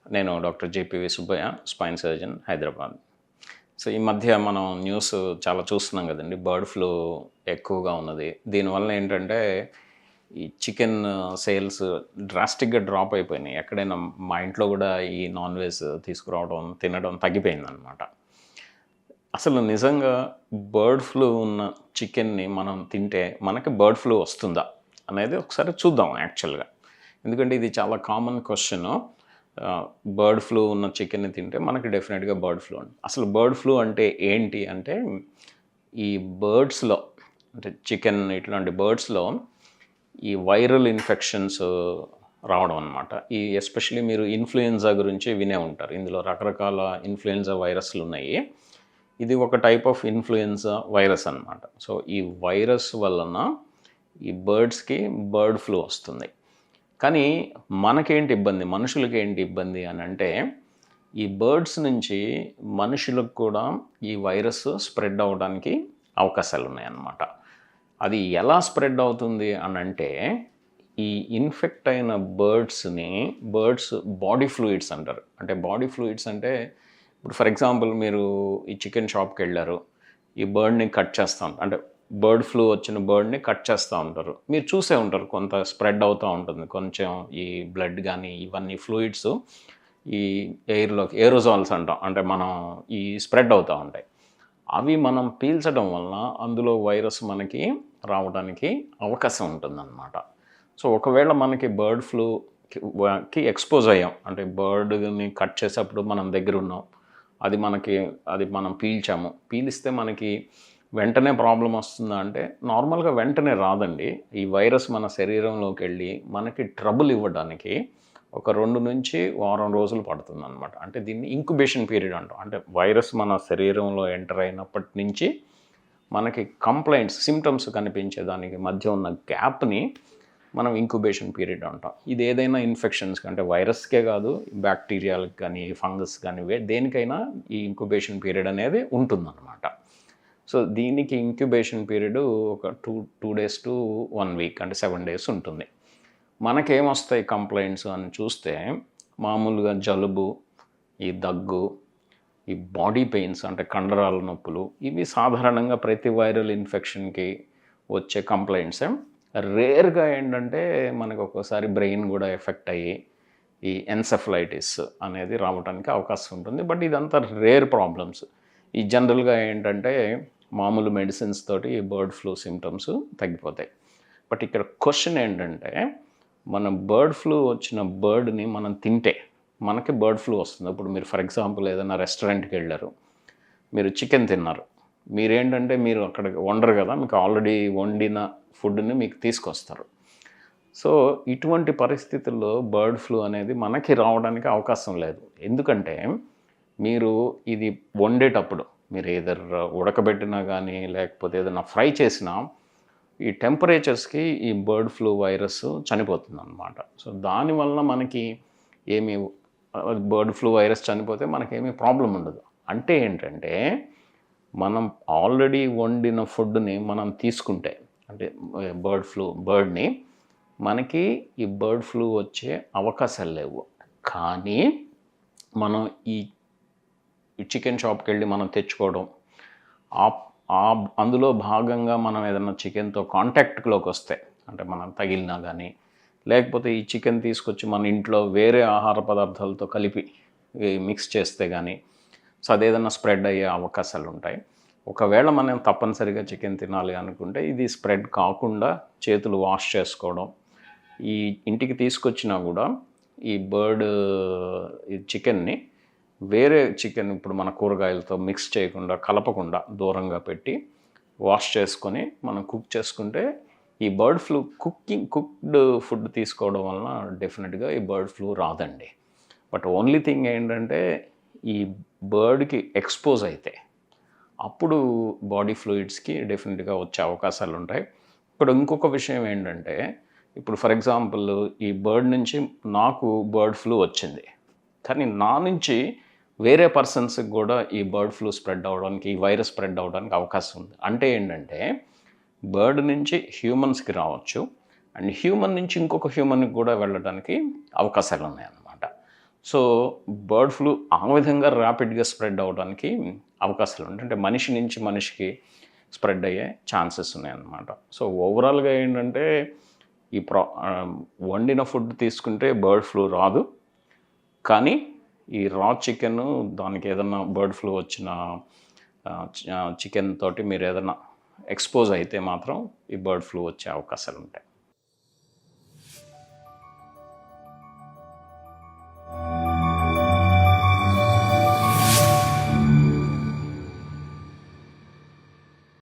నేను doctor JPV Subbaiah, spine surgeon, Hyderabad. So, ఈ మధ్య మనం న్యూస్ చాలా చూస్తున్నాం కదండీ! బర్డ్ ఫ్లూ ఎక్కువగా ఉన్నది. దీనివల్ల ఏంటంటే, ఈ చికెన్ సేల్స్ డ్రాస్టిక్‌గా డ్రాప్ అయిపోయినాయి. ఎక్కడైనా మా ఇంట్లో గూడా ఈ నాన్ వెజ్ తీసుకురావడం, తినడం తగ్గిపోయిందనమాట. అసలు నిజంగా బర్డ్ ఫ్లూ ఉన్న చికెన్‌ని మనం తింటే మనకి బర్డ్ ఫ్లూ వస్తుందా? అనేది ఒకసారి చూద్దాం యాక్చువల్‌గా. ఎందుకంటే ఇది చాలా కామన్ క్వెషను. బర్డ్ ఫ్లూ ఉన్న చికెన్‌ని తింటే మనకి డెఫినిట్‌గా బర్డ్ ఫ్లూ అని. అసలు బర్డ్ ఫ్లూ అంటే ఏంటి అంటే, ఈ బర్డ్స్‌లో అంటే చికెన్ ఇట్లాంటి బర్డ్స్‌లో ఈ వైరల్ ఇన్ఫెక్షన్స్ రావడం అనమాట. ఈ ఎస్పెషల్లీ మీరు ఇన్‌ఫ్లుయెన్జా గురించి వినే ఉంటారు. ఇందులో రకరకాల ఇన్‌ఫ్లుయెన్జా వైరస్‌లున్నాయి. ఇది ఒక టైప్ ఆఫ్ ఇన్‌ఫ్లుయెన్జా వైరస్ అనమాట. సో, ఈ వైరస్ వలన ఈ బర్డ్స్‌కి బర్డ్ ఫ్లూ వస్తుంది. కానీ మనకేంటి ఇబ్బంది, మనుషులకేంటి ఇబ్బంది అనంటే, ఈ బర్డ్స్ నుంచి మనుషులకు కూడా ఈ వైరస్ స్ప్రెడ్ అవ్వడానికి అవకాశాలున్నాయన్నమాట. అది ఎలా స్ప్రెడ్ అవుతుంది అనంటే, ఈ ఇన్ఫెక్ట్ అయిన బర్డ్స్ బాడీ ఫ్లూయిడ్స్ అంటారు. అంటే బాడీ ఫ్లూయిడ్స్ అంటే, ఇప్పుడు ఫర్ ఎగ్జాంపుల్ మీరు ఈ చికెన్ షాప్‌కెళ్లారు. ఈ బర్డ్‌ని కట్ చేస్తాం. అంటే బర్డ్ ఫ్లూ వచ్చిన బర్డ్‌ని కట్ చేస్తా ఉంటారు. మీరు చూసే ఉంటారు కొంత స్ప్రెడ్ అవుతా ఉంటుంది. కొంచెం ఈ బ్లడ్ గానీ, ఇవన్నీ ఫ్లూయిడ్స్ ఈ ఎయిర్‌లోకి ఏరోజాల్స్ అంటాం. అంటే మనం ఈ స్ప్రెడ్ అవుతా ఉంటాయి. అవి మనం పీల్చడం వలన అందులో వైరస్ మనకి రావడానికి అవకాశం ఉంటుందన్నమాట. సో, ఒకవేళ మనకి బర్డ్ ఫ్లూకి ఎక్స్‌పోజ్ అయ్యాం. అంటే బర్డ్‌ని కట్ చేసేప్పుడు మనం దగ్గరున్నాం. అది మనం పీల్చాము. పీలిస్తే మనకి వెంటనే ప్రాబ్లమ్ వస్తుందా అంటే, నార్మల్‌గా వెంటనే రాదండి. ఈ వైరస్ మన శరీరంలోకెళ్ళి మనకి ట్రబుల్ ఇవ్వడానికి ఒక 2 నుంచి వారం రోజులు పడుతుందనమాట. అంటే దీన్ని ఇంక్యుబేషన్ పీరియడ్ అంటాం. అంటే వైరస్ మన శరీరంలో ఎంటర్ అయినప్పటి నుంచి మనకి సింప్టమ్స్ కనిపించే దానికి మధ్య ఉన్న గ్యాప్‌ని మనం ఇంక్యుబేషన్ పీరియడ్ అంటాం. ఇది ఏదైనా ఇన్ఫెక్షన్స్‌కి అంటే వైరస్‌కే కాదు, బ్యాక్టీరియాలకి కానీ, ఫంగస్ కానీ దేనికైనా ఈ ఇంక్యుబేషన్ పీరియడ్ అనేది ఉంటుందన్నమాట. సో, దీనికి ఇంక్యుబేషన్ పీరియడ్ ఒక 2 డేస్ టు 1 వీక్ అంటే 7 డేస్ ఉంటుంది. మనకేమొస్తాయి కంప్లెయింట్స్ అని చూస్తే, మామూలుగా జలుబు, ఈ దగ్గు, ఈ బాడీ పెయిన్స్ అంటే కండరాల నొప్పులు, ఇవి సాధారణంగా ప్రతి వైరల్ ఇన్ఫెక్షన్‌కి వచ్చే కంప్లెయింట్సే. రేర్‌గా ఏంటంటే, మనకు ఒక్కోసారి బ్రెయిన్ గూడా ఎఫెక్ట్ అయ్యి, ఈ ఎన్సెఫలైటిస్ అనేది రావడానికి అవకాశం ఉంటుంది. బట్ ఇదంతా రేర్ ప్రాబ్లమ్స్. ఈ జనరల్‌గా ఏంటంటే, మామూలు మెడిసిన్స్ తోటి బర్డ్ ఫ్లూ సింప్టమ్స్ తగ్గిపోతాయి. బట్ ఇక్కడ క్వెషన్ ఏంటంటే, మన బర్డ్ ఫ్లూ వచ్చిన బర్డ్‌ని మనం తింటే మనకి బర్డ్ ఫ్లూ వస్తుంది. ఇప్పుడు మీరు ఫర్ ఎగ్జాంపుల్ ఏదైనా రెస్టారెంట్‌కెళ్లారు. మీరు చికెన్ తిన్నారు. మీరు అక్కడ వండరు గదా! మీకు ఆల్రెడీ వండిన ఫుడ్‌ని మీకు తీసుకొస్తారు. సో, ఇటువంటి పరిస్థితుల్లో బర్డ్ ఫ్లూ అనేది మనకి రావడానికి అవకాశం లేదు. ఎందుకంటే, మీరు ఇది వండేటప్పుడు మీరు ఎయిదర్ ఉడకబెట్టినా గానీ, లేకపోతే ఏదైనా ఫ్రై చేసినా, ఈ టెంపరేచర్స్‌కి ఈ బర్డ్ ఫ్లూ వైరస్ చనిపోతుందనమాట. సో, దానివలన మనకి ఏమి బర్డ్ ఫ్లూ వైరస్ చనిపోతే మనకేమీ ప్రాబ్లమ్ ఉండదు. అంటే ఏంటంటే, మనం ఆల్రెడీ వండిన ఫుడ్‌ని మనం తీసుకుంటే, అంటే బర్డ్‌ని మనకి ఈ బర్డ్ ఫ్లూ వచ్చే అవకాశాలు లేవు. కానీ, మనం ఈ చికెన్ షాప్‌కెళ్ళి మనం తెచ్చుకోవడం, ఆప్ అందులో భాగంగా మనం ఏదన్నా చికెన్‌తో కాంటాక్ట్‌లోకొస్తే, అంటే మనం తగిలినా గానీ, లేకపోతే ఈ చికెన్ తీసుకొచ్చి మన ఇంట్లో వేరే ఆహార పదార్థాలతో కలిపి మిక్స్ చేస్తే గానీ, సో, అదేదన్నా స్ప్రెడ్ అయ్యే అవకాశాలుంటాయి. ఒకవేళ మనం తప్పనిసరిగా చికెన్ తినాలి అనుకుంటే, ఇది స్ప్రెడ్ కాకుండా చేతులు వాష్ చేసుకోవడం, ఈ ఇంటికి తీసుకొచ్చినా గూడా ఈ ఈ చికెన్‌ని వేరే చికెన్ ఇప్పుడు మన కూరగాయలతో మిక్స్ చేయకుండా, కలపకుండా దూరంగా పెట్టి, వాష్ చేసుకొని మనం కుక్ చేసుకుంటే, ఈ కుక్డ్ ఫుడ్ తీసుకోవడం వలన డెఫినిట్‌గా ఈ బర్డ్ ఫ్లూ రాదండి. బట్ ఓన్లీ థింగ్ ఏంటంటే, ఈ బర్డ్‌కి ఎక్స్‌పోజ్ అయితే, అప్పుడు బాడీ ఫ్లూయిడ్స్‌కి డెఫినిట్‌గా వచ్చే అవకాశాలుంటాయి. ఇప్పుడు ఇంకొక విషయం ఏంటంటే, ఇప్పుడు ఫర్ ఎగ్జాంపుల్ ఈ బర్డ్ నుంచి నాకు బర్డ్ ఫ్లూ వచ్చింది. కానీ నా నుంచి వేరే పర్సన్స్‌కి గూడా ఈ బర్డ్ ఫ్లూ స్ప్రెడ్ అవ్వడానికి, ఈ వైరస్ స్ప్రెడ్ అవ్వడానికి అవకాశం ఉంది. అంటే ఏంటంటే, బర్డ్ నుంచి హ్యూమన్స్‌కి రావచ్చు. అండ్ హ్యూమన్ నుంచి ఇంకొక హ్యూమన్‌కి గూడా వెళ్ళడానికి అవకాశాలున్నాయన్నమాట. సో బర్డ్ ఫ్లూ ఆ విధంగా ర్యాపిడ్గా స్ప్రెడ్ అవ్వడానికి అవకాశాలు ఉంటాయి. అంటే మనిషి నుంచి మనిషికి స్ప్రెడ్ అయ్యే ఛాన్సెస్ ఉన్నాయన్నమాట. సో ఓవరాల్గా ఏంటంటే ఈ వండిన ఫుడ్ తీసుకుంటే బర్డ్ ఫ్లూ రాదు. కానీ ఈ రా చికెన్ దానికి ఏదన్నా బర్డ్ ఫ్లూ వచ్చిన చికెన్ తోటి మీరు ఏదన్నా ఎక్స్పోజ్ అయితే మాత్రం ఈ బర్డ్ ఫ్లూ వచ్చే అవకాశాలు ఉంటాయి.